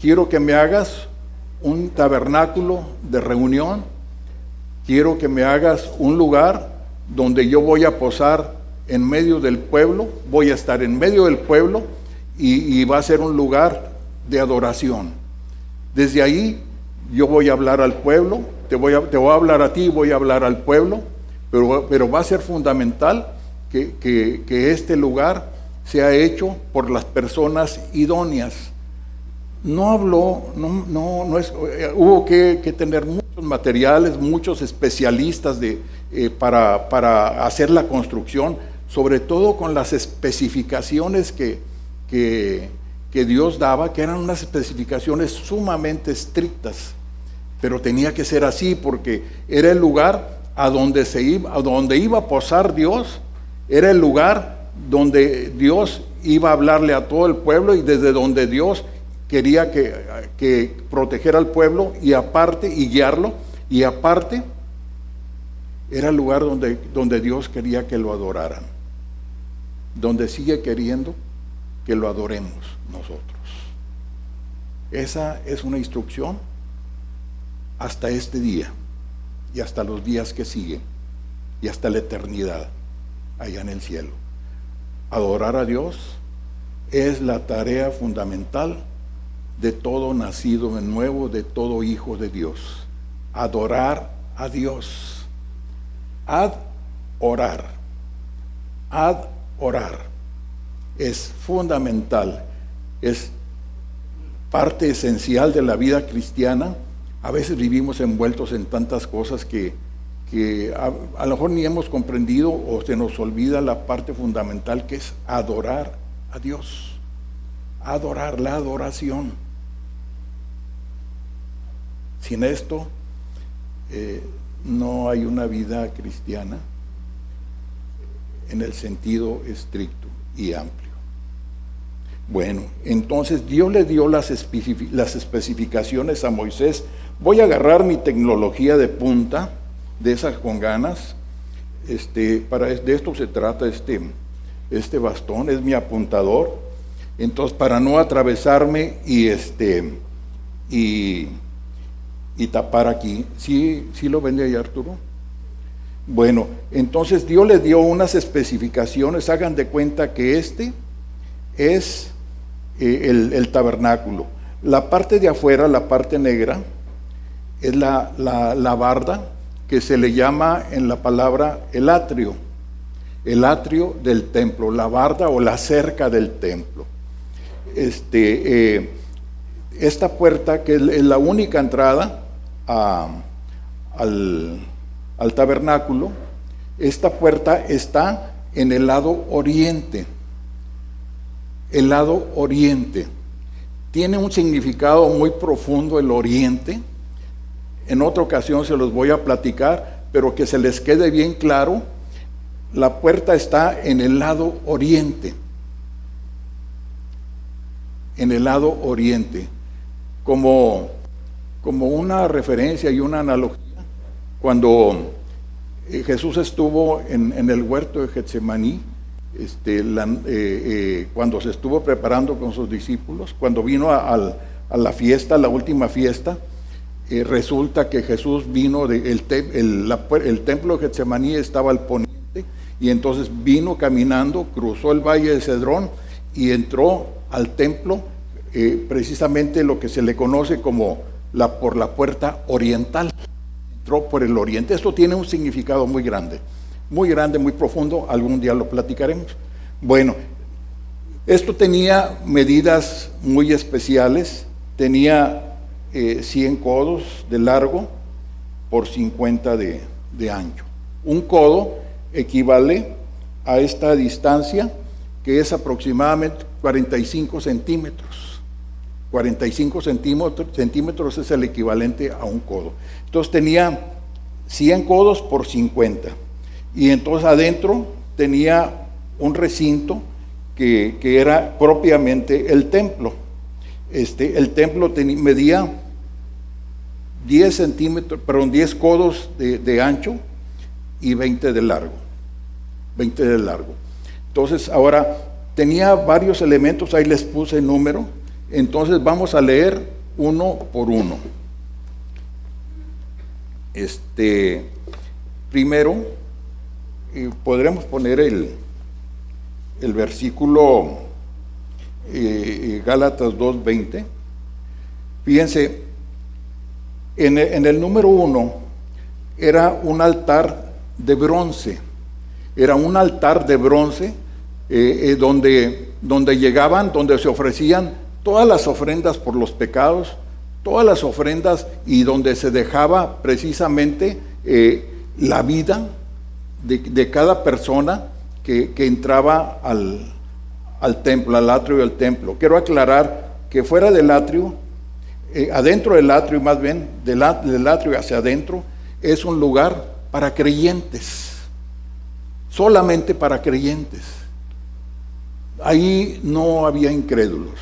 quiero que me hagas un tabernáculo de reunión, quiero que me hagas un lugar donde yo voy a posar en medio del pueblo, voy a estar en medio del pueblo y va a ser un lugar de adoración. Desde ahí yo voy a hablar al pueblo, te voy a hablar a ti, voy a hablar al pueblo, pero va a ser fundamental que este lugar sea hecho por las personas idóneas. No habló, hubo que tener muchos materiales, muchos especialistas para hacer la construcción, sobre todo con las especificaciones que Dios daba, que eran unas especificaciones sumamente estrictas, pero tenía que ser así porque era el lugar a donde iba a posar Dios, era el lugar donde Dios iba a hablarle a todo el pueblo y desde donde Dios quería que proteger al pueblo y guiarlo, y aparte era el lugar donde Dios quería que lo adoraran, donde sigue queriendo que lo adoremos nosotros. Esa es una instrucción hasta este día y hasta los días que siguen y hasta la eternidad allá en el cielo. Adorar a Dios es la tarea fundamental de todo nacido de nuevo, de todo hijo de Dios. Adorar a Dios. Adorar es fundamental, es parte esencial de la vida cristiana. A veces vivimos envueltos en tantas cosas que a lo mejor ni hemos comprendido o se nos olvida la parte fundamental que es adorar a Dios. Adorar, la adoración. Sin esto no hay una vida cristiana en el sentido estricto y amplio. Bueno, entonces Dios le dio las especificaciones a Moisés. Voy a agarrar mi tecnología de punta, de esas con ganas. De esto se trata este bastón, es mi apuntador. Entonces, para no atravesarme y tapar aquí. ¿Sí lo ven ahí, Arturo? Bueno, entonces Dios les dio unas especificaciones. Hagan de cuenta que este es el tabernáculo. La parte de afuera, la parte negra, es la barda, que se le llama en la palabra el atrio del templo, la barda o la cerca del templo. Esta puerta, que es la única entrada al tabernáculo, esta puerta está en el lado oriente. El lado oriente tiene un significado muy profundo, el oriente. En otra ocasión se los voy a platicar, pero que se les quede bien claro, la puerta está en el lado oriente. En el lado oriente. Como una referencia y una analogía, cuando Jesús estuvo en el huerto de Getsemaní, cuando se estuvo preparando con sus discípulos, cuando vino a la fiesta, la última fiesta, resulta que Jesús vino, el templo de Getsemaní estaba al poniente, y entonces vino caminando, cruzó el valle de Cedrón y entró al templo, precisamente lo que se le conoce como por la puerta oriental. Entró por el oriente. Esto tiene un significado muy grande, muy profundo. Algún día lo platicaremos. Bueno, esto tenía medidas muy especiales. Tenía 100 codos de largo por 50 de ancho. Un codo equivale a esta distancia, que es aproximadamente 45 centímetros. 45 centímetros es el equivalente a un codo. Entonces tenía 100 codos por 50. Y entonces adentro tenía un recinto que era propiamente el templo. El templo medía 10 codos de ancho y 20 de largo. Entonces ahora tenía varios elementos, ahí les puse el número. Entonces vamos a leer uno por uno. Primero, podremos poner el versículo Gálatas 2:20. Fíjense, en el número 1 era un altar de bronce. Era un altar de bronce donde llegaban, donde se ofrecían todas las ofrendas por los pecados, todas las ofrendas, y donde se dejaba precisamente la vida de cada persona que entraba al templo, al atrio del templo. Quiero aclarar que fuera del atrio, adentro del atrio, más bien del atrio hacia adentro, es un lugar para creyentes, solamente para creyentes. Ahí no había incrédulos,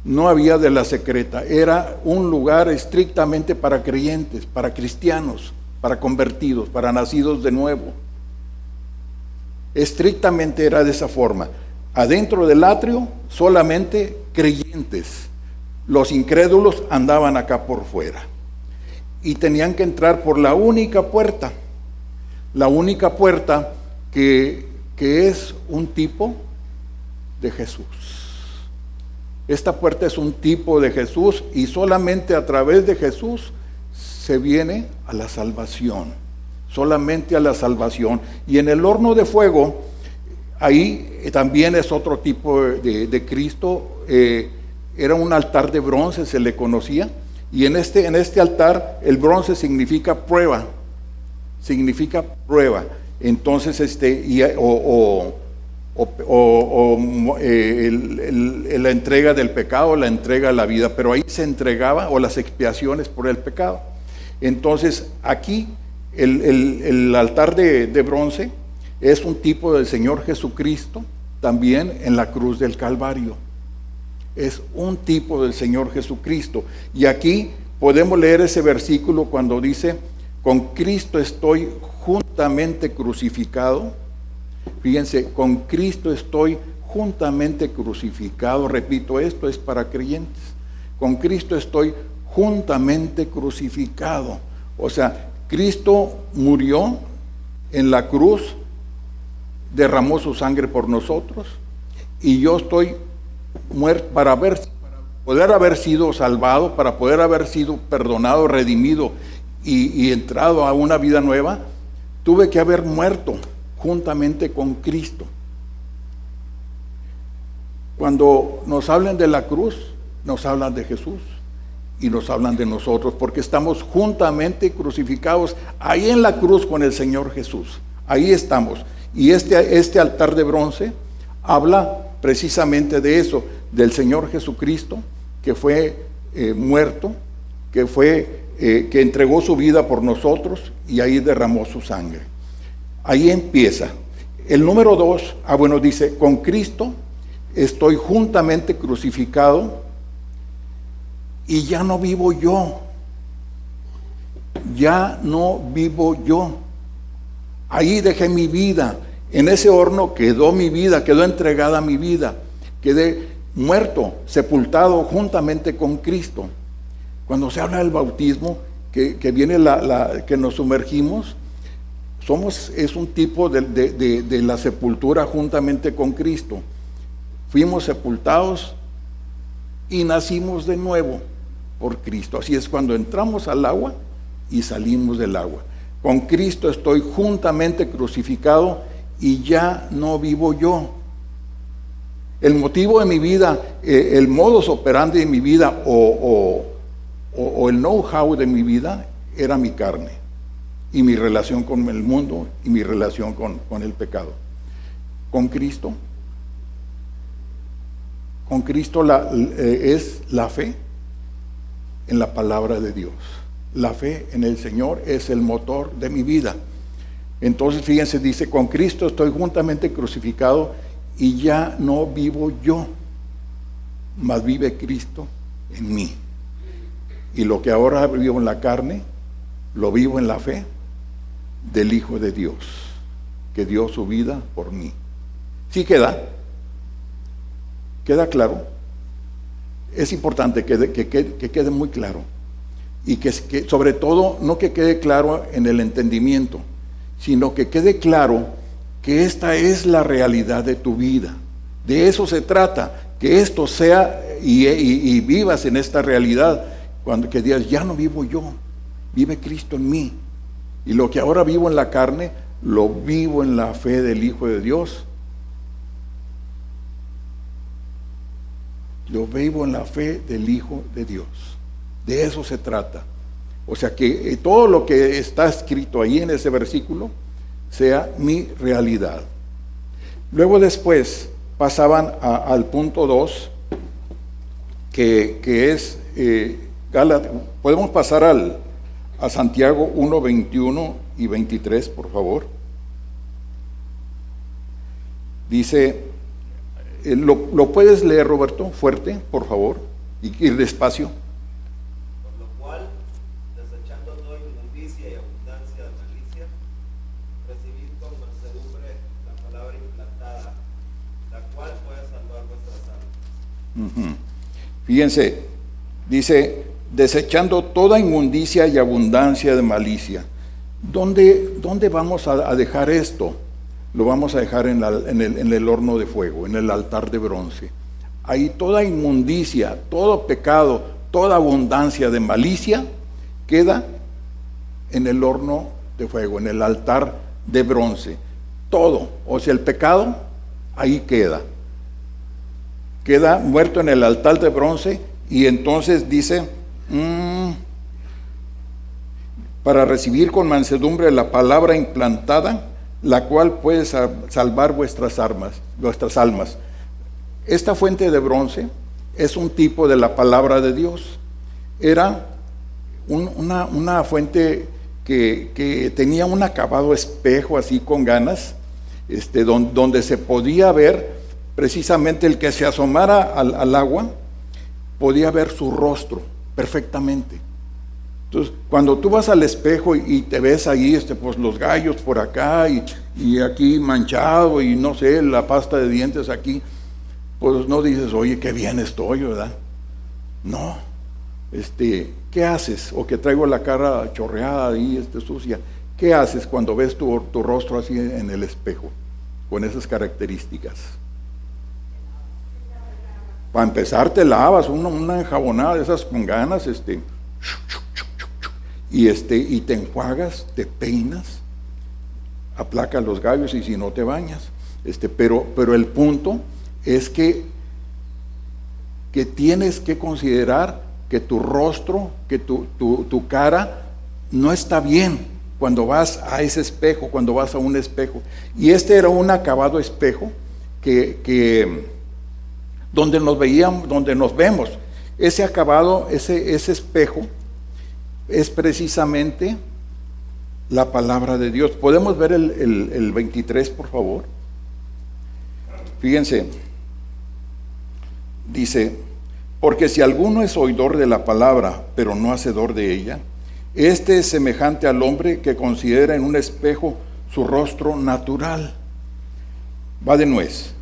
no había de la secreta, era un lugar estrictamente para creyentes, para cristianos, para convertidos, para nacidos de nuevo. Estrictamente era de esa forma. Adentro del atrio solamente creyentes. Los incrédulos andaban acá por fuera y tenían que entrar por la única puerta que es un tipo de Jesús. Esta puerta es un tipo de Jesús, y solamente a través de Jesús se viene a la salvación, solamente a la salvación. Y en el horno de fuego, ahí también es otro tipo de Cristo. Era un altar de bronce, se le conocía, y en este altar el bronce significa prueba, Entonces la entrega del pecado, la entrega a la vida, pero ahí se entregaba, o las expiaciones por el pecado. Entonces aquí el altar de bronce es un tipo del Señor Jesucristo, también en la cruz del Calvario. Es un tipo del Señor Jesucristo. Y aquí podemos leer ese versículo cuando dice: con Cristo estoy juntamente crucificado. Fíjense, con Cristo estoy juntamente crucificado. Repito, esto es para creyentes. Con Cristo estoy juntamente crucificado. O sea, Cristo murió en la cruz, derramó su sangre por nosotros, y yo estoy muerto para poder haber sido salvado, para poder haber sido perdonado, redimido y entrado a una vida nueva. Tuve que haber muerto juntamente con Cristo. Cuando nos hablan de la cruz, nos hablan de Jesús y nos hablan de nosotros, porque estamos juntamente crucificados ahí en la cruz con el Señor Jesús. Ahí estamos. Y este altar de bronce habla precisamente de eso, del Señor Jesucristo, que fue muerto, que entregó su vida por nosotros, y ahí derramó su sangre. Ahí empieza. El número 2, dice: con Cristo estoy juntamente crucificado, y ya no vivo yo. Ya no vivo yo. Ahí dejé mi vida. En ese horno quedó mi vida, quedó entregada mi vida. Quedé muerto, sepultado juntamente con Cristo. Cuando se habla del bautismo, que viene que nos sumergimos, es un tipo de la sepultura juntamente con Cristo. Fuimos sepultados y nacimos de nuevo por Cristo. Así es cuando entramos al agua y salimos del agua. Con Cristo estoy juntamente crucificado, y ya no vivo yo. El motivo de mi vida, el modus operandi de mi vida, o el know-how de mi vida, era mi carne y mi relación con el mundo y mi relación con el pecado. Con Cristo es la fe en la palabra de Dios. La fe en el Señor es el motor de mi vida. Entonces, fíjense, dice: con Cristo estoy juntamente crucificado, y ya no vivo yo, mas vive Cristo en mí. Y lo que ahora vivo en la carne, lo vivo en la fe del Hijo de Dios, que dio su vida por mí. ¿Sí queda? ¿Queda claro? es importante que quede muy claro. Y que sobre todo, no que quede claro en el entendimiento, sino que quede claro que esta es la realidad de tu vida. De eso se trata, que esto sea y vivas en esta realidad. Cuando que digas, ya no vivo yo, vive Cristo en mí. Y lo que ahora vivo en la carne, lo vivo en la fe del Hijo de Dios. Lo vivo en la fe del Hijo de Dios. De eso se trata. O sea, que todo lo que está escrito ahí en ese versículo sea mi realidad. Luego después pasaban al punto 2, que es Gálatas. Podemos pasar a Santiago 1, 21 y 23, por favor. Dice, ¿lo puedes leer, Roberto? Fuerte, por favor, y ir despacio. Por lo cual, desechando toda inmundicia y abundancia de malicia, recibid con mansedumbre la palabra implantada, la cual puede salvar vuestras almas. Fíjense, dice, desechando toda inmundicia y abundancia de malicia. ¿Dónde vamos a dejar esto? Lo vamos a dejar en el horno de fuego, en el altar de bronce. Ahí toda inmundicia, todo pecado, toda abundancia de malicia queda en el horno de fuego, en el altar de bronce. Todo, o sea, el pecado, ahí queda. Queda muerto en el altar de bronce, y entonces dice, para recibir con mansedumbre la palabra implantada, la cual puede salvar vuestras almas. Esta fuente de bronce es un tipo de la palabra de Dios. Era una fuente que tenía un acabado espejo así con ganas, donde se podía ver precisamente el que se asomara al agua, podía ver su rostro perfectamente. Entonces, cuando tú vas al espejo y te ves ahí, pues los gallos por acá y aquí manchado y no sé, la pasta de dientes aquí, pues no dices, oye, qué bien estoy, ¿verdad? No. ¿Qué haces? O que traigo la cara chorreada ahí, sucia. ¿Qué haces cuando ves tu rostro así en el espejo, con esas características? Para empezar, te lavas una enjabonada de esas con ganas, y te enjuagas, te peinas, aplacas los gallos, y si no te bañas. Pero el punto es que tienes que considerar que tu rostro, que tu cara no está bien cuando vas a ese espejo, cuando vas a un espejo. Y era un acabado espejo donde nos vemos. Ese acabado, ese espejo, es precisamente la palabra de Dios. ¿Podemos ver el 23, por favor? Fíjense, dice, porque si alguno es oidor de la palabra, pero no hacedor de ella, este es semejante al hombre que considera en un espejo su rostro natural. Va de nuez.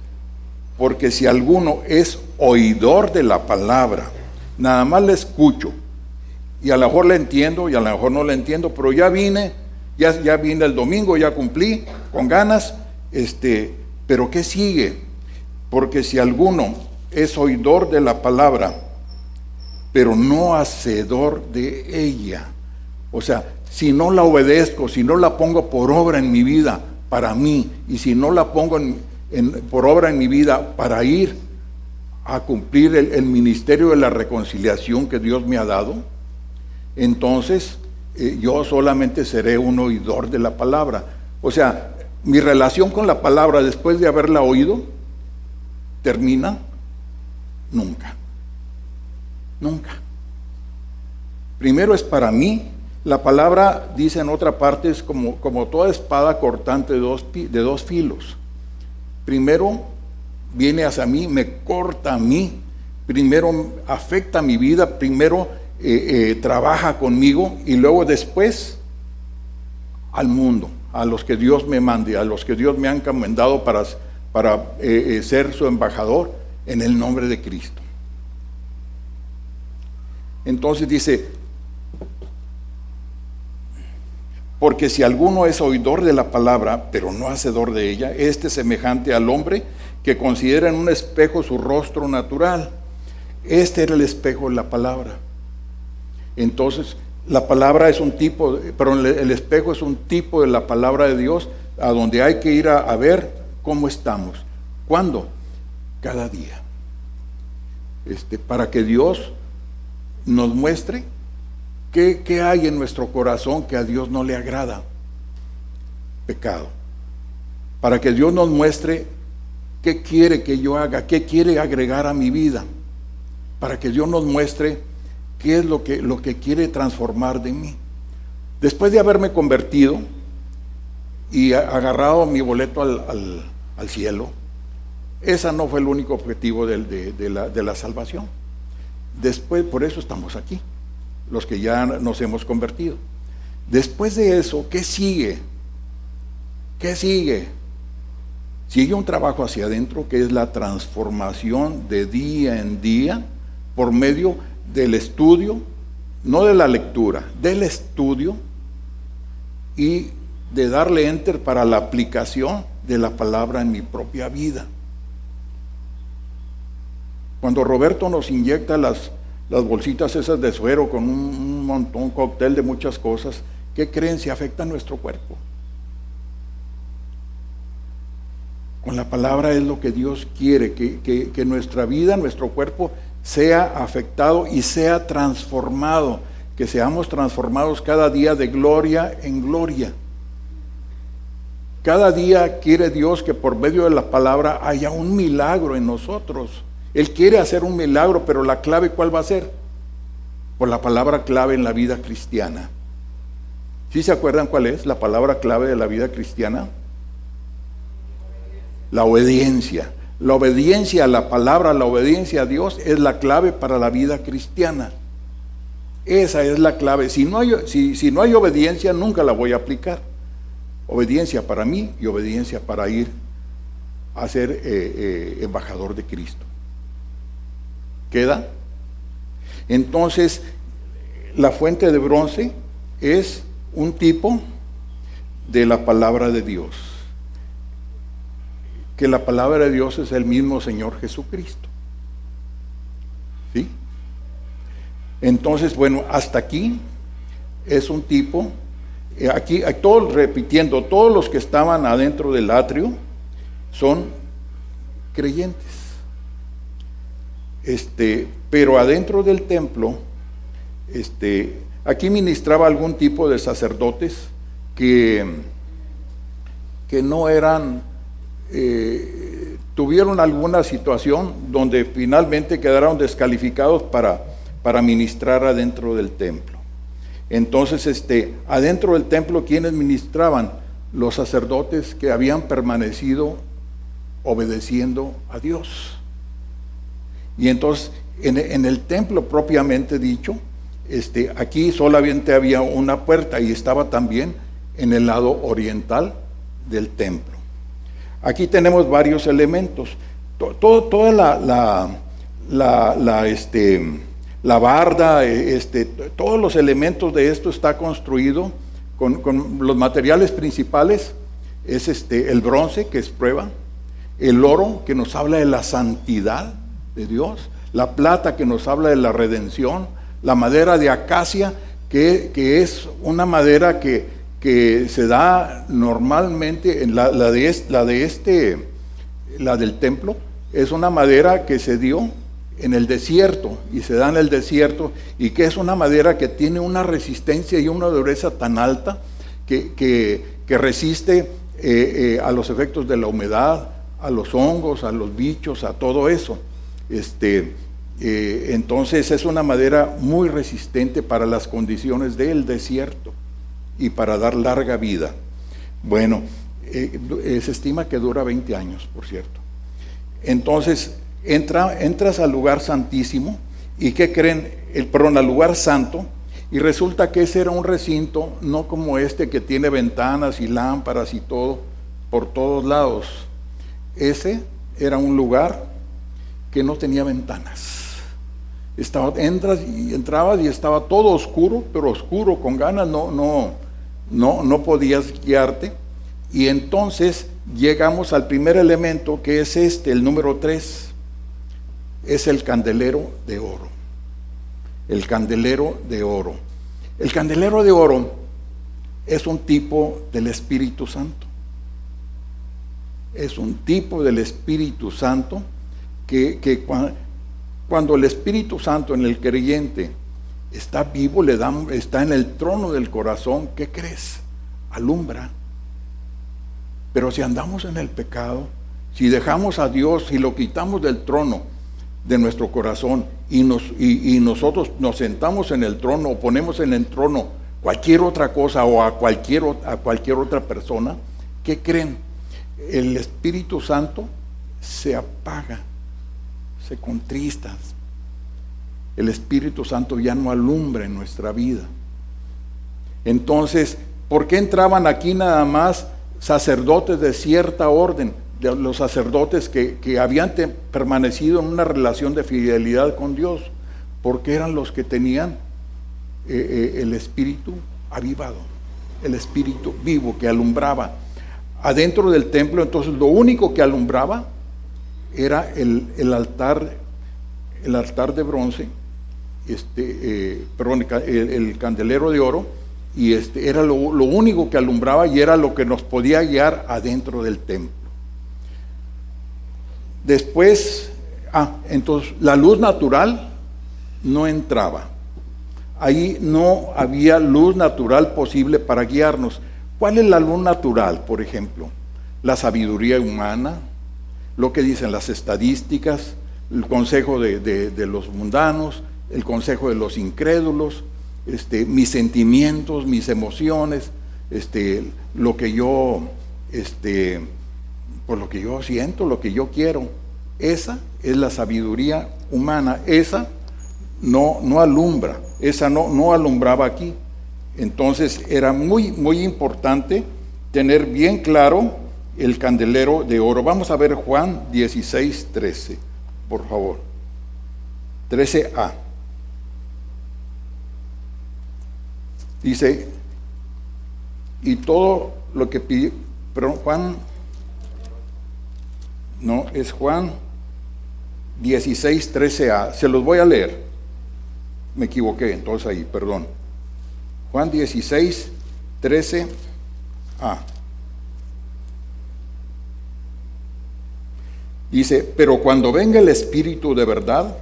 Porque si alguno es oidor de la palabra, nada más la escucho, y a lo mejor la entiendo, y a lo mejor no la entiendo, pero ya vine el domingo, ya cumplí con ganas, pero ¿qué sigue? Porque si alguno es oidor de la palabra, pero no hacedor de ella, o sea, si no la obedezco, si no la pongo por obra en mi vida para mí, y si no la pongo por obra en mi vida para ir a cumplir el ministerio de la reconciliación que Dios me ha dado, entonces yo solamente seré un oidor de la palabra. O sea, mi relación con la palabra después de haberla oído termina nunca. Primero es para mí. La palabra, dice en otra parte, es como toda espada cortante de dos filos. Primero viene hacia mí, me corta a mí, primero afecta mi vida, primero trabaja conmigo, y luego después al mundo, a los que Dios me mande, a los que Dios me ha encomendado para ser su embajador en el nombre de Cristo. Entonces dice, porque si alguno es oidor de la palabra, pero no hacedor de ella, este es semejante al hombre que considera en un espejo su rostro natural. Este era el espejo de la palabra. Entonces, la palabra es un tipo, perdón, el espejo es un tipo de la palabra de Dios, a donde hay que ir a ver cómo estamos. ¿Cuándo? Cada día. Para que Dios nos muestre qué hay en nuestro corazón que a Dios no le agrada. Pecado. Para que Dios nos muestre qué quiere que yo haga, qué quiere agregar a mi vida. Para que Dios nos muestre qué es lo que quiere transformar de mí. Después de haberme convertido y agarrado mi boleto al cielo, ese no fue el único objetivo de la salvación. Después, por eso estamos aquí, los que ya nos hemos convertido. Después de eso, ¿qué sigue? ¿Qué sigue? Sigue un trabajo hacia adentro, que es la transformación de día en día por medio del estudio, no de la lectura, del estudio y de darle enter para la aplicación de la palabra en mi propia vida. Cuando Roberto nos inyecta las bolsitas esas de suero con un montón, un cóctel de muchas cosas, ¿qué creen? Se afecta a nuestro cuerpo. Con la palabra es lo que Dios quiere, que nuestra vida, nuestro cuerpo sea afectado y sea transformado, que seamos transformados cada día de gloria en gloria. Cada día quiere Dios que por medio de la palabra haya un milagro en nosotros. Él quiere hacer un milagro, pero la clave, ¿cuál va a ser? Por la palabra clave en la vida cristiana. ¿Sí se acuerdan cuál es la palabra clave de la vida cristiana? La obediencia. La obediencia a la palabra, la obediencia a Dios es la clave para la vida cristiana. Esa es la clave. Si no hay obediencia, nunca la voy a aplicar. Obediencia para mí y obediencia para ir a ser embajador de Cristo. ¿Queda? Entonces, la fuente de bronce es un tipo de la palabra de Dios. Que la palabra de Dios es el mismo Señor Jesucristo. ¿Sí? Entonces, bueno, hasta aquí es un tipo, aquí todos, repitiendo, todos los que estaban adentro del atrio son creyentes. Pero adentro del templo, aquí ministraba algún tipo de sacerdotes que no eran, tuvieron alguna situación donde finalmente quedaron descalificados para ministrar adentro del templo. Entonces, adentro del templo, ¿quiénes ministraban? Los sacerdotes que habían permanecido obedeciendo a Dios. Y entonces, en el templo propiamente dicho, aquí solamente había una puerta y estaba también en el lado oriental del templo. Aquí tenemos varios elementos. Toda la barda, todos los elementos de esto está construido con los materiales principales. Es el bronce, que es prueba, el oro, que nos habla de la santidad de Dios, la plata, que nos habla de la redención, la madera de acacia, que es una madera que se da normalmente en la del templo, es una madera que se dio en el desierto y se da en el desierto, y que es una madera que tiene una resistencia y una dureza tan alta que resiste a los efectos de la humedad, a los hongos, a los bichos, a todo eso. Entonces es una madera muy resistente para las condiciones del desierto y para dar larga vida. Bueno, se estima que dura 20 años, por cierto. Entonces entras al lugar santísimo, y ¿qué creen? Al lugar santo, y resulta que ese era un recinto no como que tiene ventanas y lámparas y todo por todos lados. Ese era un lugar que no tenía ventanas, Entras y entrabas y estaba todo oscuro, pero oscuro, con ganas, no podías guiarte. Y entonces llegamos al primer elemento, que es el número 3, es el candelero de oro. El candelero de oro. El candelero de oro es un tipo del Espíritu Santo. Es un tipo del Espíritu Santo que cuando el Espíritu Santo en el creyente está vivo, está en el trono del corazón, ¿qué crees? Alumbra. Pero si andamos en el pecado, si dejamos a Dios, si lo quitamos del trono de nuestro corazón y nosotros nos sentamos en el trono o ponemos en el trono cualquier otra cosa o a cualquier otra persona, ¿qué creen? El Espíritu Santo se apaga, se contrista. El Espíritu Santo ya no alumbra en nuestra vida. Entonces, ¿por qué entraban aquí nada más sacerdotes de cierta orden? De los sacerdotes que habían permanecido en una relación de fidelidad con Dios, porque eran los que tenían el Espíritu avivado, el Espíritu vivo que alumbraba. Adentro del templo, entonces, lo único que alumbraba era el altar de bronce, el candelero de oro, y era lo único que alumbraba y era lo que nos podía guiar adentro del templo. Después, entonces la luz natural no entraba. Ahí no había luz natural posible para guiarnos. ¿Cuál es la luz natural, por ejemplo? La sabiduría humana, lo que dicen las estadísticas, el consejo de los mundanos, el consejo de los incrédulos, mis sentimientos, mis emociones, lo que yo por lo que yo siento, lo que yo quiero. Esa es la sabiduría humana. Esa no alumbra, esa no alumbraba aquí. Entonces era muy, muy importante tener bien claro el candelero de oro. Vamos a ver Juan 16:13, por favor. 13a. Dice, y todo lo que pidió, pero es Juan 16:13a. Se los voy a leer. Me equivoqué, entonces ahí, perdón. Juan 16:13a. Dice, pero cuando venga el Espíritu de verdad,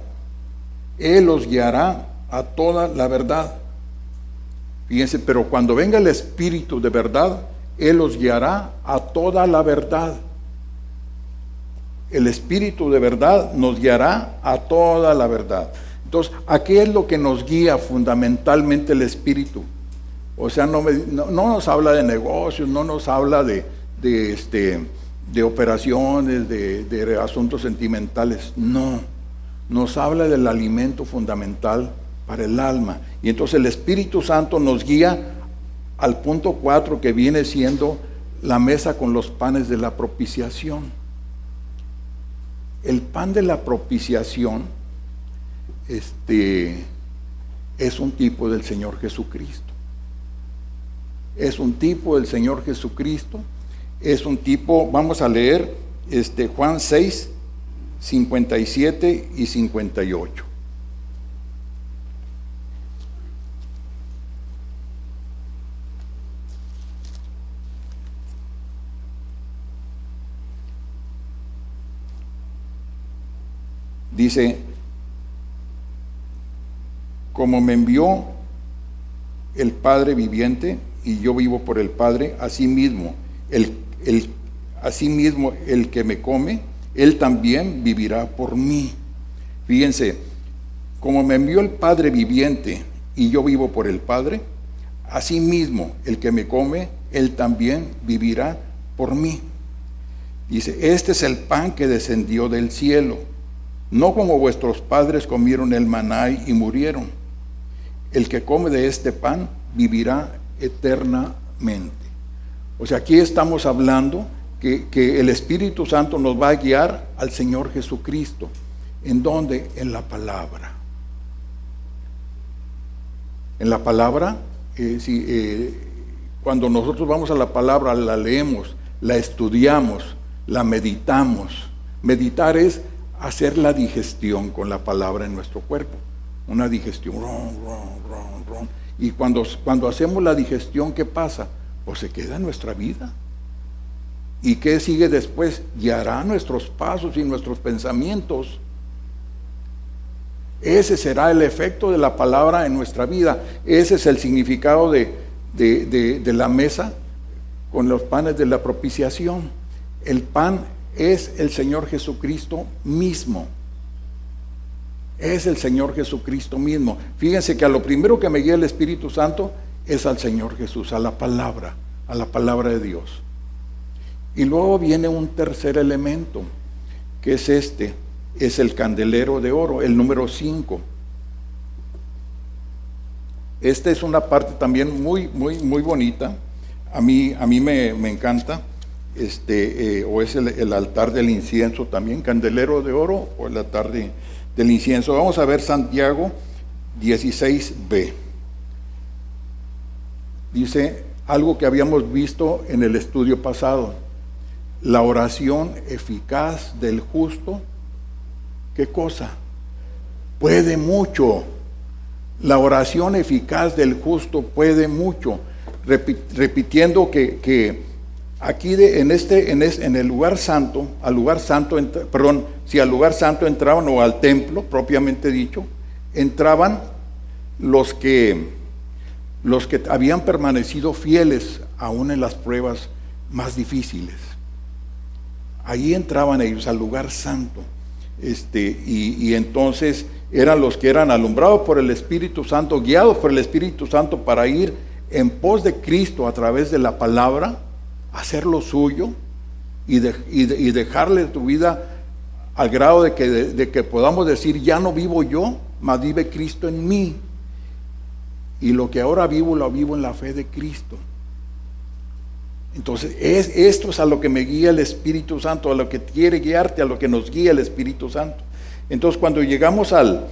Él os guiará a toda la verdad. Fíjense, pero cuando venga el Espíritu de verdad, Él os guiará a toda la verdad. El Espíritu de verdad nos guiará a toda la verdad. Entonces, ¿a qué es lo que nos guía fundamentalmente el Espíritu? O sea, no nos habla de negocios, no nos habla de operaciones, de asuntos sentimentales. No, nos habla del alimento fundamental para el alma. Y entonces el Espíritu Santo nos guía al punto 4, que viene siendo la mesa con los panes de la propiciación. El pan de la propiciación es un tipo del Señor Jesucristo. Es un tipo del Señor Jesucristo. Es un tipo, vamos a leer Juan 6, 57 y 58. Dice, como me envió el Padre viviente y yo vivo por el Padre, asimismo el que me come, él también vivirá por mí. Fíjense, como me envió el Padre viviente y yo vivo por el Padre, asimismo el que me come, él también vivirá por mí. Dice, este es el pan que descendió del cielo, no como vuestros padres comieron el maná y murieron. El que come de este pan vivirá eternamente. O sea, aquí estamos hablando que el Espíritu Santo nos va a guiar al Señor Jesucristo. ¿En dónde? En la palabra. En la palabra, cuando nosotros vamos a la palabra, la leemos, la estudiamos, la meditamos. Meditar es hacer la digestión con la palabra en nuestro cuerpo. Una digestión. Y cuando hacemos la digestión, ¿qué pasa? Pues se queda en nuestra vida. ¿Y qué sigue después? Guiará nuestros pasos y nuestros pensamientos. Ese será el efecto de la palabra en nuestra vida. Ese es el significado de la mesa con los panes de la propiciación. El pan es el Señor Jesucristo mismo. Es el Señor Jesucristo mismo. Fíjense que a lo primero que me guía el Espíritu Santo es al Señor Jesús, a la palabra de Dios. Y luego viene un tercer elemento, que es es el candelero de oro, el número 5. Esta es una parte también muy bonita. A mí me encanta. O es el altar del incienso también, candelero de oro o el altar del incienso. Vamos a ver Santiago 16b. Dice algo que habíamos visto en el estudio pasado: la oración eficaz del justo, ¿qué cosa? Puede mucho. La oración eficaz del justo puede mucho. Repitiendo que aquí en el lugar santo, al lugar santo entraban, o al templo propiamente dicho, entraban los que habían permanecido fieles aún en las pruebas más difíciles. Ahí entraban ellos al lugar santo. Y entonces eran los que eran alumbrados por el Espíritu Santo, guiados por el Espíritu Santo para ir en pos de Cristo a través de la palabra, hacer lo suyo y dejarle tu vida al grado de que podamos decir: ya no vivo yo, mas vive Cristo en mí, y lo que ahora vivo lo vivo en la fe de Cristo. Entonces esto es a lo que me guía el Espíritu Santo, a lo que quiere guiarte, a lo que nos guía el Espíritu Santo. Entonces cuando llegamos al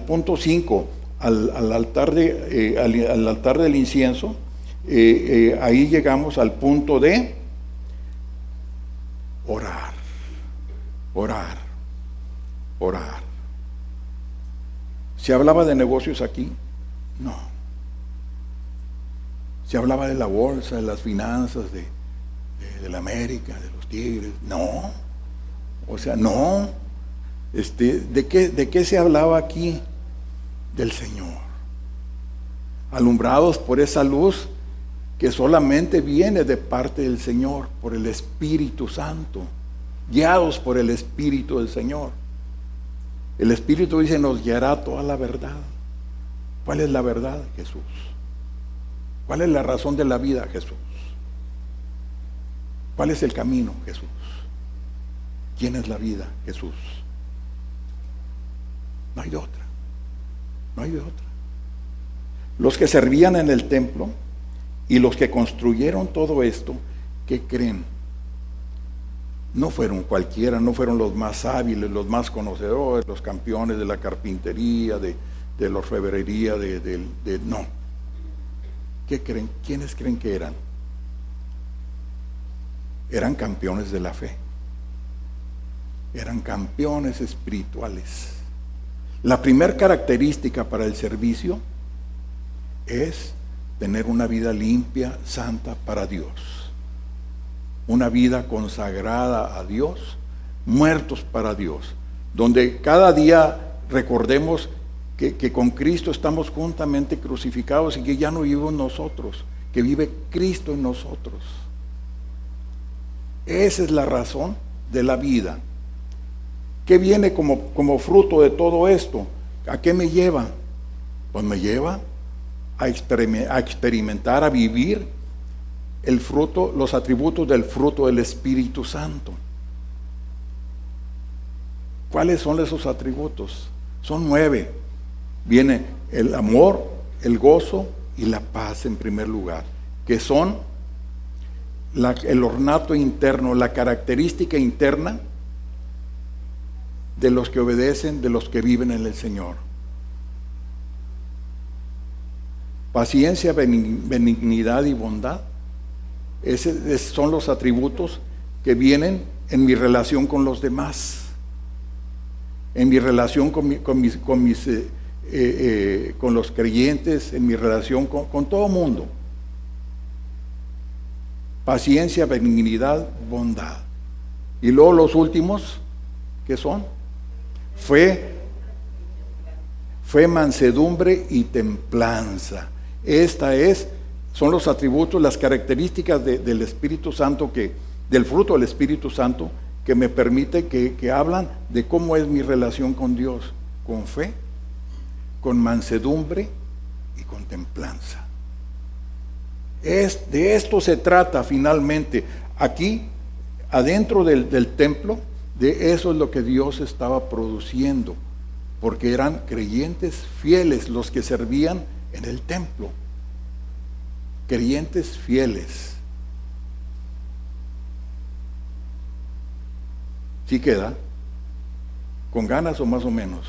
punto 5, al altar del incienso, ahí llegamos al punto de orar. ¿Se hablaba de negocios aquí? No. ¿Se hablaba de la bolsa, de las finanzas, de la América, de los Tigres? No. O sea, no. ¿De qué se hablaba aquí? Del Señor. Alumbrados por esa luz que solamente viene de parte del Señor, por el Espíritu Santo, guiados por el Espíritu del Señor. El Espíritu dice: nos guiará toda la verdad. ¿Cuál es la verdad? Jesús. ¿Cuál es la razón de la vida? Jesús. ¿Cuál es el camino? Jesús. ¿Quién es la vida? Jesús. No hay de otra. No hay de otra. Los que servían en el templo y los que construyeron todo esto, ¿qué creen? No fueron cualquiera, no fueron los más hábiles, los más conocedores, los campeones de la carpintería, de la orfebrería, no. ¿Qué creen? ¿Quiénes creen que eran? Eran campeones de la fe. Eran campeones espirituales. La primera característica para el servicio es tener una vida limpia, santa para Dios. Una vida consagrada a Dios, muertos para Dios, donde cada día recordemos que con Cristo estamos juntamente crucificados y que ya no vivimos nosotros, que vive Cristo en nosotros. Esa es la razón de la vida. ¿Qué viene como fruto de todo esto? ¿A qué me lleva? Pues me lleva a experimentar, a vivir el fruto, los atributos del fruto del Espíritu Santo. ¿Cuáles son esos atributos? Son 9. Viene el amor, el gozo y la paz en primer lugar, que son el ornato interno, la característica interna de los que obedecen, de los que viven en el Señor. paciencia, benignidad y bondad. Esos son los atributos que vienen en mi relación con los demás, en mi relación con los creyentes, en mi relación con todo mundo. Paciencia, benignidad, bondad. Y luego los últimos, ¿qué son? Fe, mansedumbre y templanza. Son los atributos, las características del Espíritu Santo, del fruto del Espíritu Santo, que me permite, que hablan de cómo es mi relación con Dios, con fe, con mansedumbre y con templanza. De esto se trata finalmente. Aquí, adentro del templo, de eso es lo que Dios estaba produciendo, porque eran creyentes fieles los que servían en el templo. Creyentes fieles. ¿Sí queda? ¿Con ganas o más o menos?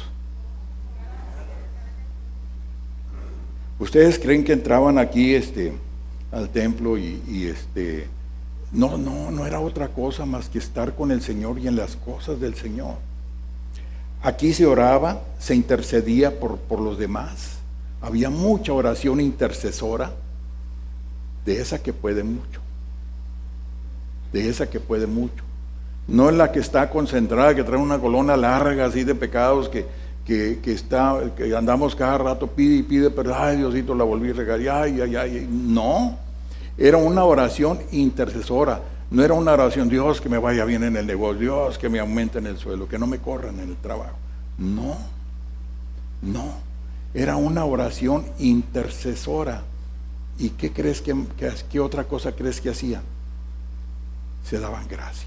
¿Ustedes creen que entraban aquí al templo y no era otra cosa más que estar con el Señor y en las cosas del Señor? Aquí se oraba, se intercedía por los demás. Había mucha oración intercesora, de esa que puede mucho. De esa que puede mucho. No es la que está concentrada, que trae una colona larga así de pecados que andamos cada rato, pide y pide, pero ay, Diosito, la volví a regar, ay. No, era una oración intercesora. No era una oración, Dios, que me vaya bien en el negocio, Dios, que me aumente en el suelo, que no me corran en el trabajo. No. Era una oración intercesora. ¿Y qué crees qué otra cosa crees que hacía? Se daban gracias.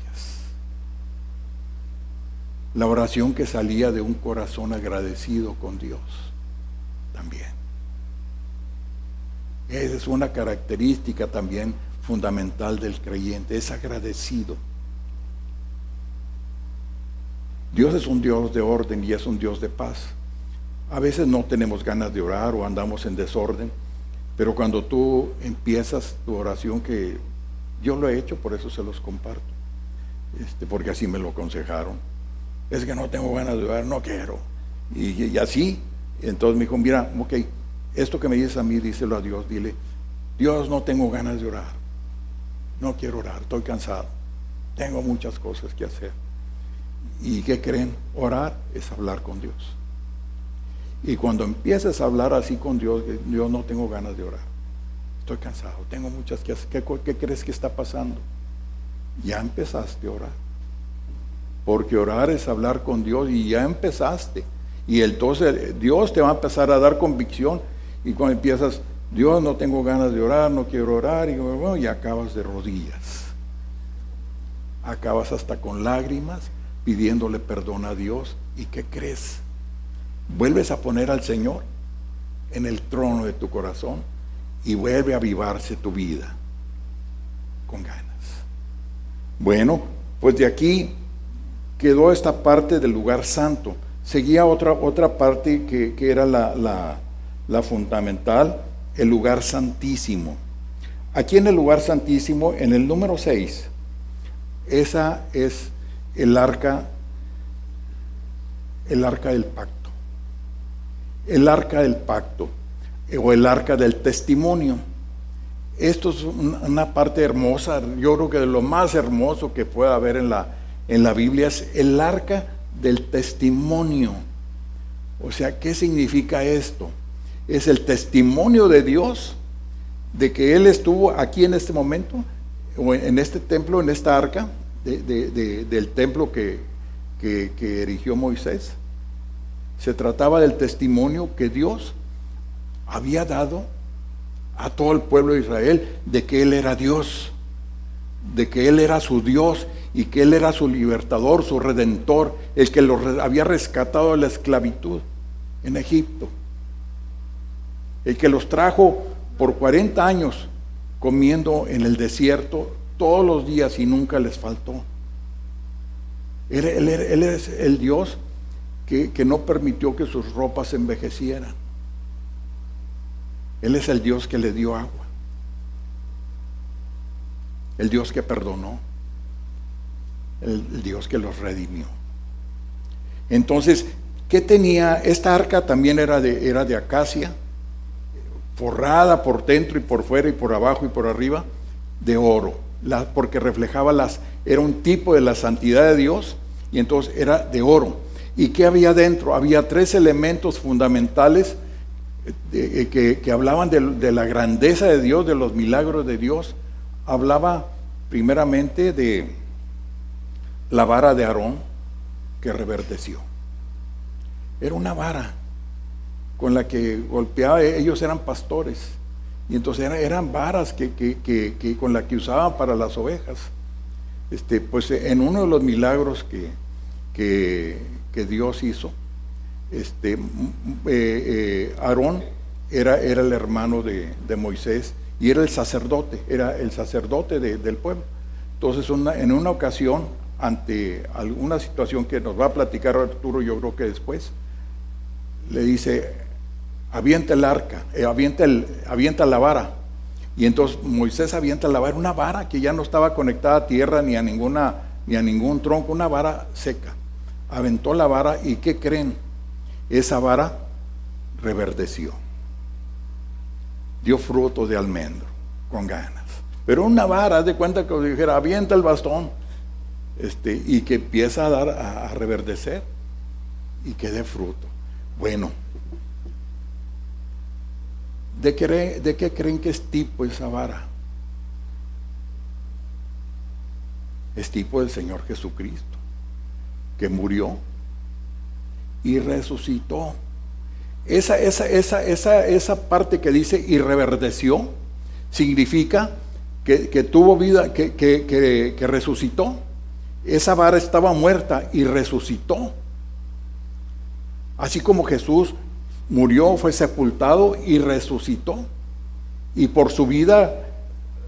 La oración que salía de un corazón agradecido con Dios también. Esa es una característica también fundamental del creyente, es agradecido. Dios es un Dios de orden y es un Dios de paz. A veces no tenemos ganas de orar o andamos en desorden, pero cuando tú empiezas tu oración, que yo lo he hecho, por eso se los comparto, porque así me lo aconsejaron. Es que no tengo ganas de orar, no quiero. Y así, entonces me dijo, mira, ok, esto que me dices a mí, díselo a Dios, dile, Dios, no tengo ganas de orar, no quiero orar, estoy cansado, tengo muchas cosas que hacer. ¿Y qué creen? Orar es hablar con Dios. Y cuando empieces a hablar así con Dios, yo no tengo ganas de orar, estoy cansado, tengo muchas que hacer. ¿Qué crees que está pasando? Ya empezaste a orar. Porque orar es hablar con Dios y ya empezaste. Y entonces Dios te va a empezar a dar convicción. Y cuando empiezas, Dios, no tengo ganas de orar, no quiero orar, y acabas de rodillas. Acabas hasta con lágrimas pidiéndole perdón a Dios. ¿Y qué crees? Vuelves a poner al Señor en el trono de tu corazón y vuelve a avivarse tu vida con ganas. Bueno, pues de aquí quedó esta parte del lugar santo. Seguía otra parte que era la fundamental, el lugar santísimo. Aquí en el lugar santísimo, en el número 6, esa es el arca del pacto. El arca del pacto, o el arca del testimonio. Esto es una parte hermosa. Yo creo que de lo más hermoso que pueda haber en la Biblia es el arca del testimonio. O sea, ¿qué significa esto? Es el testimonio de Dios de que Él estuvo aquí en este momento, o en este templo, en esta arca del templo que erigió Moisés. Se trataba del testimonio que Dios había dado a todo el pueblo de Israel de que Él era Dios, de que Él era su Dios y que Él era su libertador, su redentor, el que los había rescatado de la esclavitud en Egipto, el que los trajo por 40 años comiendo en el desierto todos los días y nunca les faltó. Él es el Dios que no permitió que sus ropas envejecieran. Él es el Dios que le dio agua, el Dios que perdonó, el Dios que los redimió. Entonces, ¿qué tenía? Esta arca también era de acacia, forrada por dentro y por fuera y por abajo y por arriba de oro, porque reflejaba era un tipo de la santidad de Dios, y entonces era de oro. ¿Y qué había dentro? Había 3 elementos fundamentales que hablaban de la grandeza de Dios, de los milagros de Dios. Hablaba primeramente de la vara de Aarón que reverdeció. Era una vara con la que golpeaba. Ellos eran pastores, y entonces eran varas que con la que usaban para las ovejas. Pues en uno de los milagros que Dios hizo, Aarón era el hermano de Moisés, y era el sacerdote del pueblo. Entonces en una ocasión, ante alguna situación que nos va a platicar Arturo, yo creo que después, le dice: avienta el arca, avienta la vara. Y entonces Moisés avienta la vara, una vara que ya no estaba conectada a tierra ni a ningún tronco, una vara seca. Aventó la vara, y ¿qué creen? Esa vara reverdeció, dio fruto de almendro con ganas. Pero una vara, haz de cuenta que dijera: avienta el bastón, y que empieza a reverdecer y que dé fruto. Bueno, ¿de qué creen que es tipo esa vara? Es tipo del Señor Jesucristo, que murió y resucitó. Esa parte que dice y reverdeció significa que tuvo vida, que resucitó. Esa vara estaba muerta y resucitó. Así como Jesús murió, fue sepultado y resucitó, y por su vida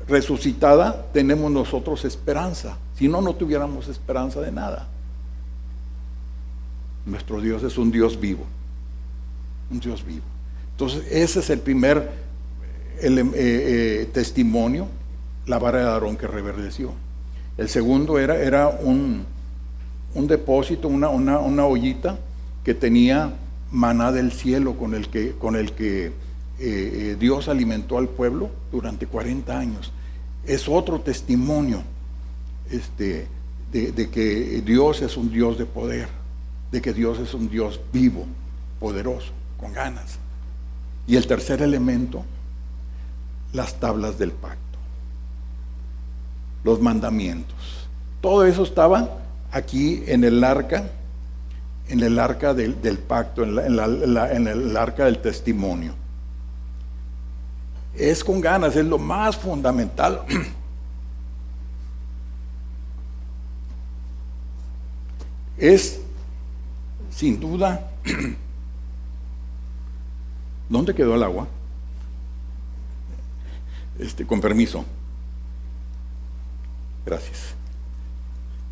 resucitada tenemos nosotros esperanza. Si no, no tuviéramos esperanza de nada. Nuestro Dios es un Dios vivo, un Dios vivo. Entonces ese es el primer testimonio, la vara de Aarón que reverdeció. El segundo era un depósito, una ollita que tenía maná del cielo, con el que Dios alimentó al pueblo durante 40 años. Es otro testimonio de que Dios es un Dios de poder, de que Dios es un Dios vivo, poderoso, con ganas. Y el tercer elemento, las tablas del pacto, los mandamientos. Todo eso estaba aquí en el arca, del pacto, en el arca del testimonio. Es con ganas, es lo más fundamental. Es, sin duda, ¿dónde quedó el agua? Con permiso. Gracias.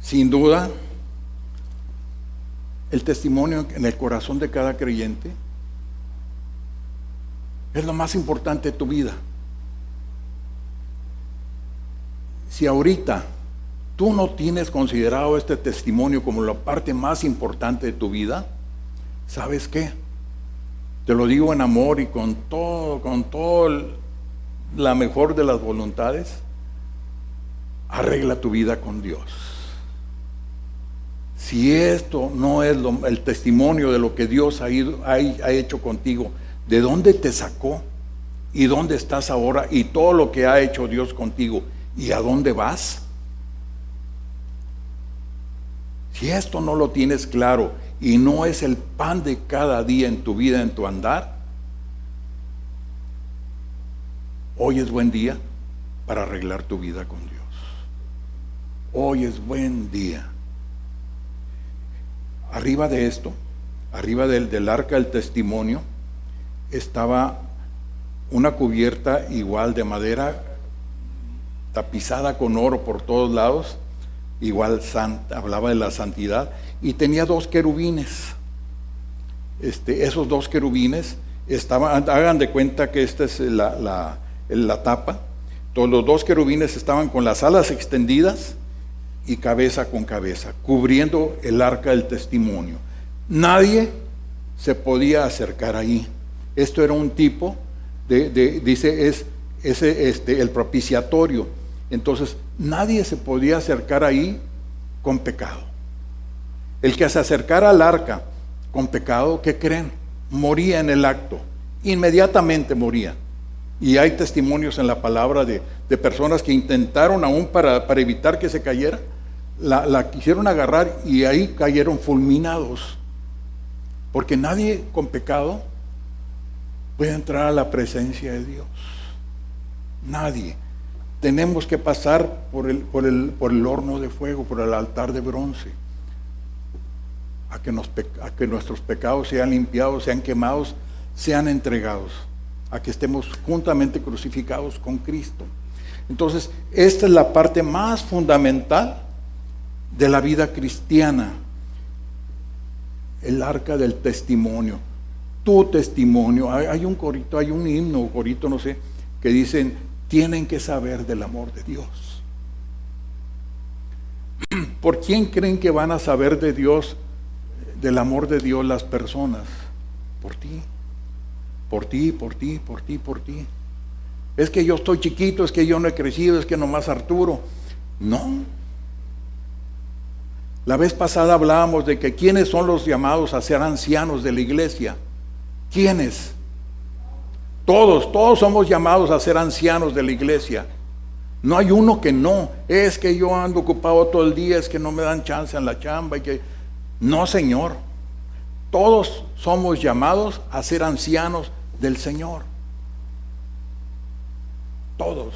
Sin duda, el testimonio en el corazón de cada creyente es lo más importante de tu vida. Si ahorita tú no tienes considerado este testimonio como la parte más importante de tu vida, ¿sabes qué? Te lo digo en amor y con todo la mejor de las voluntades. Arregla tu vida con Dios. Si esto no es el testimonio de lo que Dios ha hecho contigo, de dónde te sacó y dónde estás ahora, y todo lo que ha hecho Dios contigo y a dónde vas, si esto no lo tienes claro y no es el pan de cada día en tu vida, en tu andar, hoy es buen día para arreglar tu vida con Dios. Hoy es buen día. Arriba de esto, arriba del arca del testimonio, estaba una cubierta igual de madera, tapizada con oro por todos lados, igual santa, hablaba de la santidad, y tenía 2 querubines. Esos 2 querubines hagan de cuenta que esta es la tapa. Todos los dos querubines estaban con las alas extendidas y cabeza con cabeza, cubriendo el arca del testimonio. Nadie se podía acercar ahí. Esto era un tipo dice, es el propiciatorio. Entonces, nadie se podía acercar ahí con pecado. El que se acercara al arca con pecado, ¿qué creen? Moría en el acto, inmediatamente moría. Y hay testimonios en la palabra de personas que intentaron aún para evitar que se cayera, la quisieron agarrar y ahí cayeron fulminados. Porque nadie con pecado puede entrar a la presencia de Dios. Nadie. Tenemos que pasar por el horno de fuego, por el altar de bronce, a que nuestros pecados sean limpiados, sean quemados, sean entregados, a que estemos juntamente crucificados con Cristo. Entonces, esta es la parte más fundamental de la vida cristiana, el arca del testimonio, tu testimonio. Hay un corito, hay un himno, corito, no sé, que dicen, tienen que saber del amor de Dios. ¿Por quién creen que van a saber de Dios, del amor de Dios las personas? Por ti. Por ti, por ti, por ti, por ti. Es que yo estoy chiquito, es que yo no he crecido, es que nomás Arturo. No. La vez pasada hablábamos de que quiénes son los llamados a ser ancianos de la iglesia. ¿Quiénes? Todos somos llamados a ser ancianos de la iglesia. No hay uno que no. Es que yo ando ocupado todo el día, es que no me dan chance en la chamba y que... No, Señor. Todos somos llamados a ser ancianos del Señor. Todos.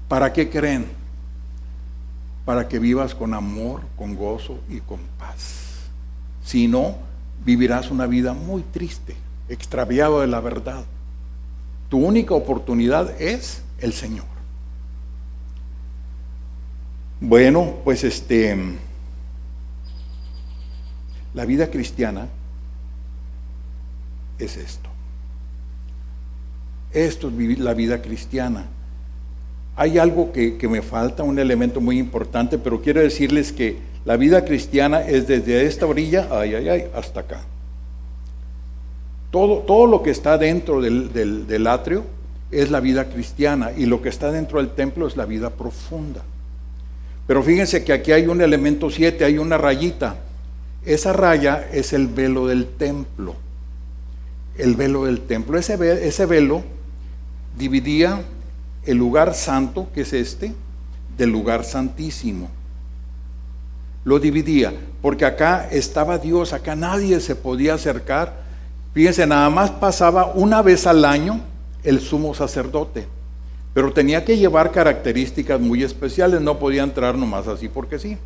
¿Para qué creen? Para que vivas con amor, con gozo y con paz. Si no, vivirás una vida muy triste, extraviado de la verdad. Tu única oportunidad es el Señor. Bueno, pues la vida cristiana es esto. Esto es vivir la vida cristiana. Hay algo que me falta, un elemento muy importante, pero quiero decirles que la vida cristiana es desde esta orilla, hasta acá. Todo lo que está dentro del atrio es la vida cristiana, y lo que está dentro del templo es la vida profunda. Pero fíjense que aquí hay un elemento 7, hay una rayita. Esa raya es el velo del templo. El velo del templo. Ese velo dividía el lugar santo, que es del lugar santísimo. Lo dividía, porque acá estaba Dios, acá nadie se podía acercar. Fíjense, nada más pasaba una vez al año el sumo sacerdote, pero tenía que llevar características muy especiales, no podía entrar nomás así porque sí.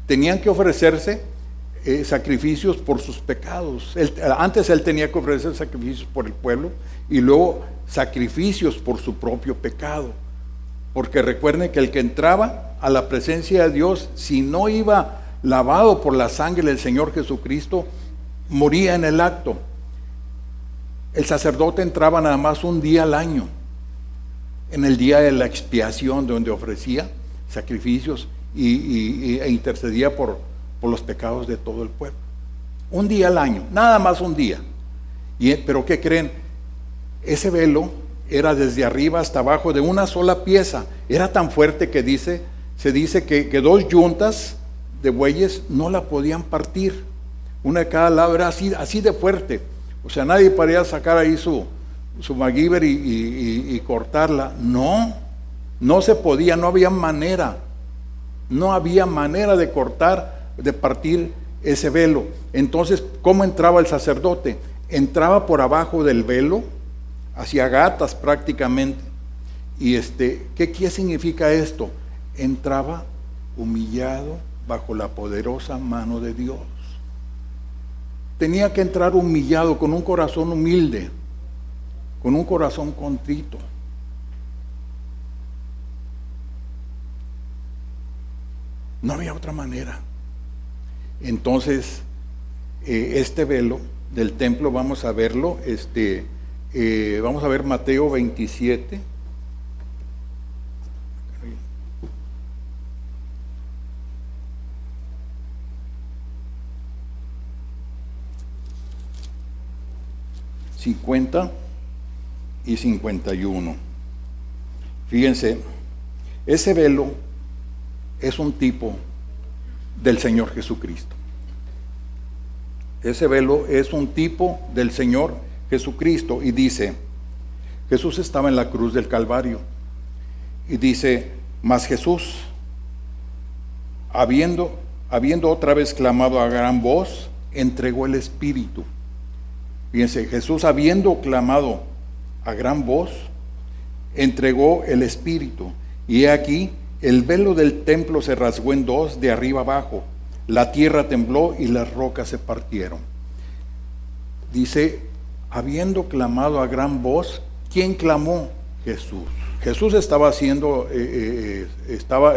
Tenían que ofrecerse sacrificios por sus pecados. Antes él tenía que ofrecer sacrificios por el pueblo y luego sacrificios por su propio pecado. Porque recuerden que el que entraba a la presencia de Dios, si no iba lavado por la sangre del Señor Jesucristo, moría en el acto. El sacerdote entraba nada más un día al año, en el día de la expiación, donde ofrecía sacrificios e intercedía por los pecados de todo el pueblo. Un día al año, nada más un día. Pero ¿qué creen? Ese velo era desde arriba hasta abajo de una sola pieza. Era tan fuerte que se dice que 2 yuntas de bueyes no la podían partir. Una de cada lado, era así de fuerte. O sea, nadie podía sacar ahí su MacGyver y cortarla. No se podía, no había manera. No había manera de cortar, de partir ese velo. Entonces, ¿cómo entraba el sacerdote? Entraba por abajo del velo, hacia gatas prácticamente. Y ¿qué significa esto? Entraba humillado bajo la poderosa mano de Dios. Tenía que entrar humillado, con un corazón humilde, con un corazón contrito. No había otra manera. Entonces, este velo del templo, vamos a verlo, vamos a ver Mateo 27. ...50 y 51. Fíjense, ese velo es un tipo del Señor Jesucristo. Ese velo es un tipo del Señor Jesucristo. Y dice, Jesús estaba en la cruz del Calvario. Y dice, mas Jesús, habiendo otra vez clamado a gran voz, entregó el Espíritu. Fíjense, Jesús habiendo clamado a gran voz, entregó el Espíritu. Y he aquí, el velo del templo se rasgó en dos, de arriba abajo. La tierra tembló y las rocas se partieron. Dice, habiendo clamado a gran voz, ¿quién clamó? Jesús. Jesús estaba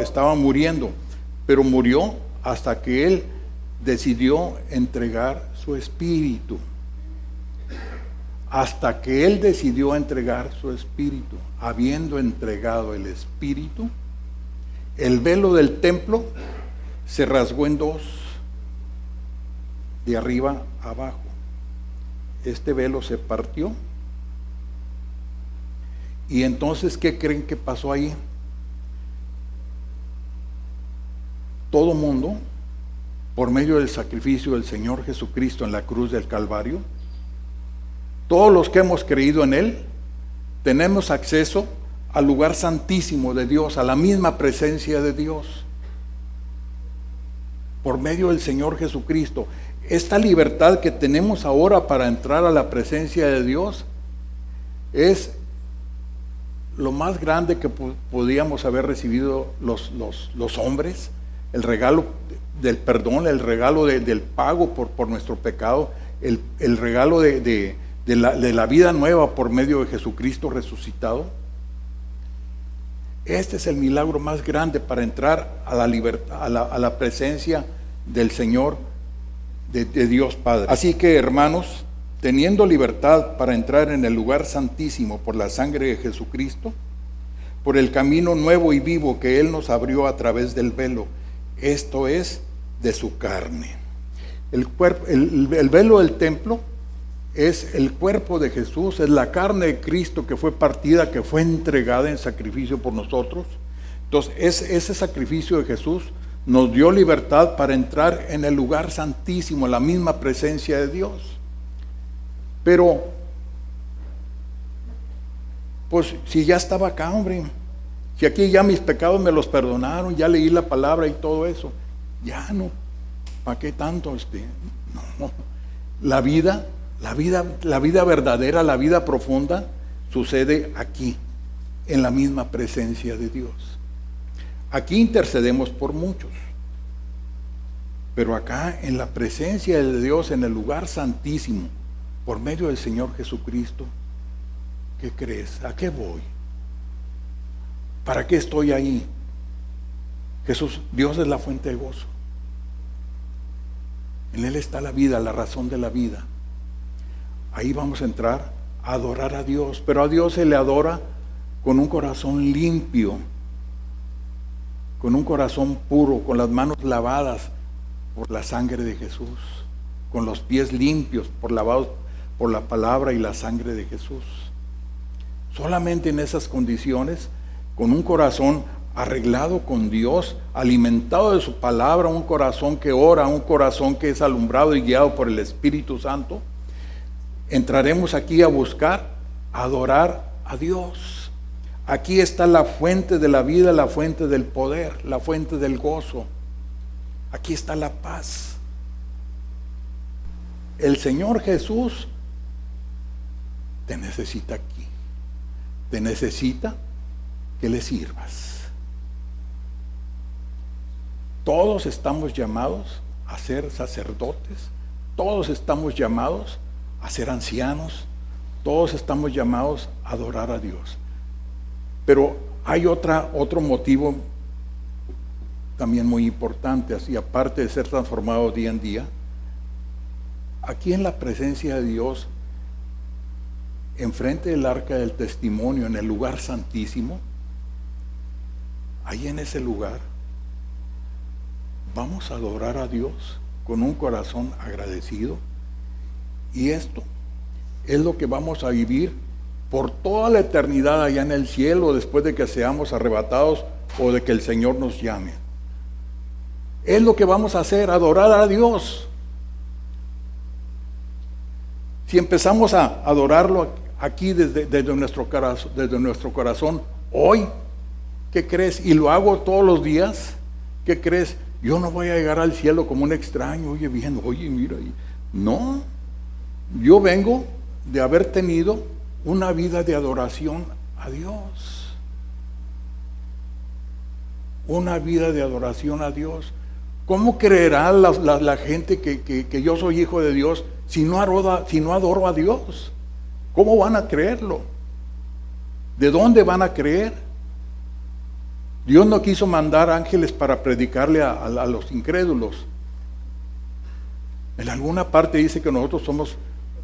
estaba muriendo, pero murió hasta que Él decidió entregar su Espíritu. Hasta que Él decidió entregar su Espíritu. Habiendo entregado el Espíritu, el velo del templo se rasgó en dos, de arriba abajo. Este velo se partió. Y entonces, ¿qué creen que pasó ahí? Todo mundo, por medio del sacrificio del Señor Jesucristo en la cruz del Calvario, todos los que hemos creído en Él, tenemos acceso al lugar santísimo de Dios, a la misma presencia de Dios, por medio del Señor Jesucristo. Esta libertad que tenemos ahora para entrar a la presencia de Dios es lo más grande que podíamos haber recibido los hombres, el regalo del perdón, el regalo del pago por nuestro pecado, el regalo de la vida nueva por medio de Jesucristo resucitado. Este es el milagro más grande para entrar a la libertad, a la presencia del Señor, de Dios Padre. Así que, hermanos, teniendo libertad para entrar en el lugar santísimo por la sangre de Jesucristo, por el camino nuevo y vivo que Él nos abrió a través del velo, esto es, de su carne. El velo del templo es el cuerpo de Jesús, es la carne de Cristo que fue partida, que fue entregada en sacrificio por nosotros. Entonces, ese sacrificio de Jesús nos dio libertad para entrar en el lugar santísimo, la misma presencia de Dios. Pero, pues, si ya estaba acá, hombre, si aquí ya mis pecados me los perdonaron, ya leí la palabra y todo eso, ya no, ¿para qué tanto? No, la vida verdadera, la vida profunda, sucede aquí, en la misma presencia de Dios. Aquí intercedemos por muchos, pero acá en la presencia de Dios, en el lugar santísimo, por medio del Señor Jesucristo, ¿qué crees? ¿A qué voy? ¿Para qué estoy ahí? Jesús, Dios es la fuente de gozo. En Él está la vida, la razón de la vida. Ahí vamos a entrar a adorar a Dios, pero a Dios se le adora con un corazón limpio, con un corazón puro, con las manos lavadas por la sangre de Jesús, con los pies limpios, lavados por la palabra y la sangre de Jesús. Solamente en esas condiciones, con un corazón arreglado con Dios, alimentado de su palabra, un corazón que ora, un corazón que es alumbrado y guiado por el Espíritu Santo, entraremos aquí a buscar, a adorar a Dios. Aquí está la fuente de la vida, la fuente del poder, la fuente del gozo. Aquí está la paz. El Señor Jesús te necesita aquí. Te necesita que le sirvas. Todos estamos llamados a ser sacerdotes. Todos estamos llamados a ser ancianos. Todos estamos llamados a adorar a Dios. Pero hay otro motivo también muy importante, así aparte de ser transformado día en día, aquí en la presencia de Dios, enfrente del arca del testimonio, en el lugar santísimo, ahí en ese lugar, vamos a adorar a Dios con un corazón agradecido. Y esto es lo que vamos a vivir por toda la eternidad allá en el cielo, después de que seamos arrebatados o de que el Señor nos llame. Es lo que vamos a hacer, adorar a Dios. Si empezamos a adorarlo aquí desde nuestro corazón, hoy, ¿qué crees? Y lo hago todos los días, ¿qué crees? Yo no voy a llegar al cielo como un extraño, oye, mira. No, yo vengo de haber tenido una vida de adoración a Dios. Una vida de adoración a Dios. ¿Cómo creerá la gente que yo soy hijo de Dios si no adoro a Dios? ¿Cómo van a creerlo? ¿De dónde van a creer? Dios no quiso mandar ángeles para predicarle a los incrédulos. En alguna parte dice que nosotros somos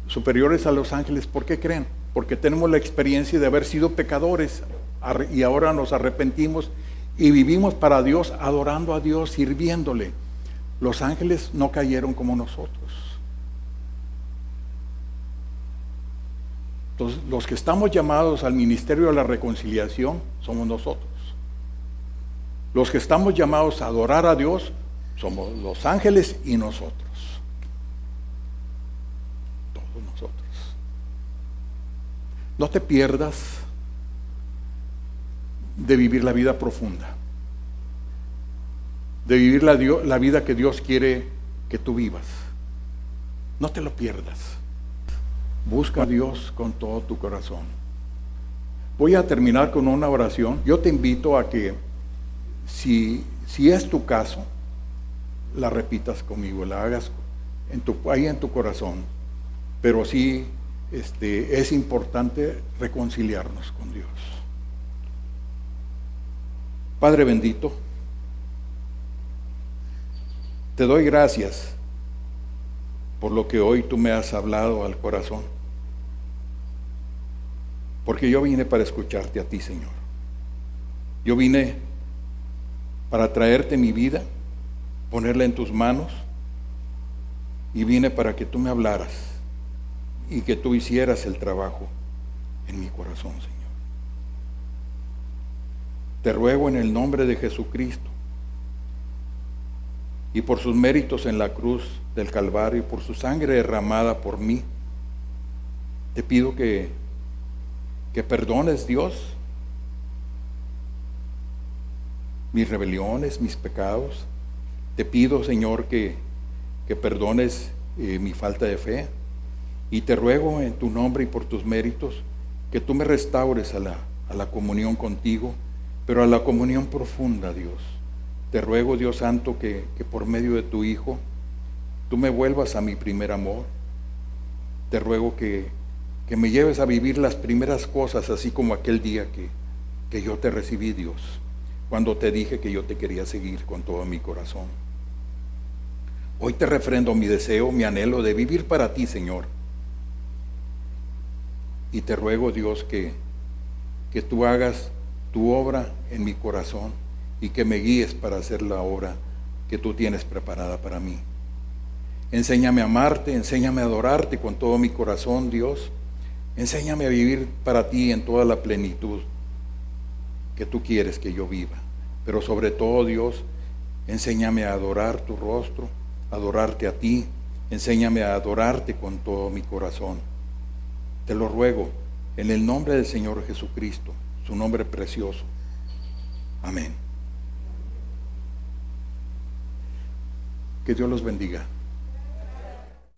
superiores a los ángeles. ¿Por qué creen? Porque tenemos la experiencia de haber sido pecadores y ahora nos arrepentimos y vivimos para Dios, adorando a Dios, sirviéndole. Los ángeles no cayeron como nosotros. Entonces, los que estamos llamados al ministerio de la reconciliación somos nosotros. Los que estamos llamados a adorar a Dios somos los ángeles y nosotros. Todos nosotros. No te pierdas de vivir la vida profunda, de vivir la vida que Dios quiere que tú vivas. No te lo pierdas. Busca a Dios con todo tu corazón. Voy a terminar con una oración. Yo te invito a que si es tu caso, la repitas conmigo, la hagas ahí en tu corazón. Pero sí es importante reconciliarnos con Dios. Padre bendito, te doy gracias por lo que hoy tú me has hablado al corazón, porque yo vine para escucharte a ti, Señor. Yo vine para traerte mi vida, ponerla en tus manos, y vine para que tú me hablaras y que tú hicieras el trabajo en mi corazón, Señor. Te ruego en el nombre de Jesucristo y por sus méritos en la cruz del Calvario y por su sangre derramada por mí, te pido que perdones, Dios, mis rebeliones, mis pecados. Te pido, Señor, que perdones mi falta de fe, y te ruego en tu nombre y por tus méritos que tú me restaures a la comunión contigo, pero a la comunión profunda, Dios. Te ruego, Dios Santo, que por medio de tu Hijo tú me vuelvas a mi primer amor. Te ruego que me lleves a vivir las primeras cosas, así como aquel día que yo te recibí, Dios, cuando te dije que yo te quería seguir con todo mi corazón. Hoy te refrendo mi deseo, mi anhelo de vivir para ti, Señor. Y te ruego, Dios, que tú hagas tu obra en mi corazón y que me guíes para hacer la obra que tú tienes preparada para mí. Enséñame a amarte, enséñame a adorarte con todo mi corazón, Dios. Enséñame a vivir para ti en toda la plenitud que tú quieres que yo viva. Pero sobre todo, Dios, enséñame a adorar tu rostro, adorarte a ti. Enséñame a adorarte con todo mi corazón. Te lo ruego en el nombre del Señor Jesucristo, su nombre precioso. Amén. Que Dios los bendiga.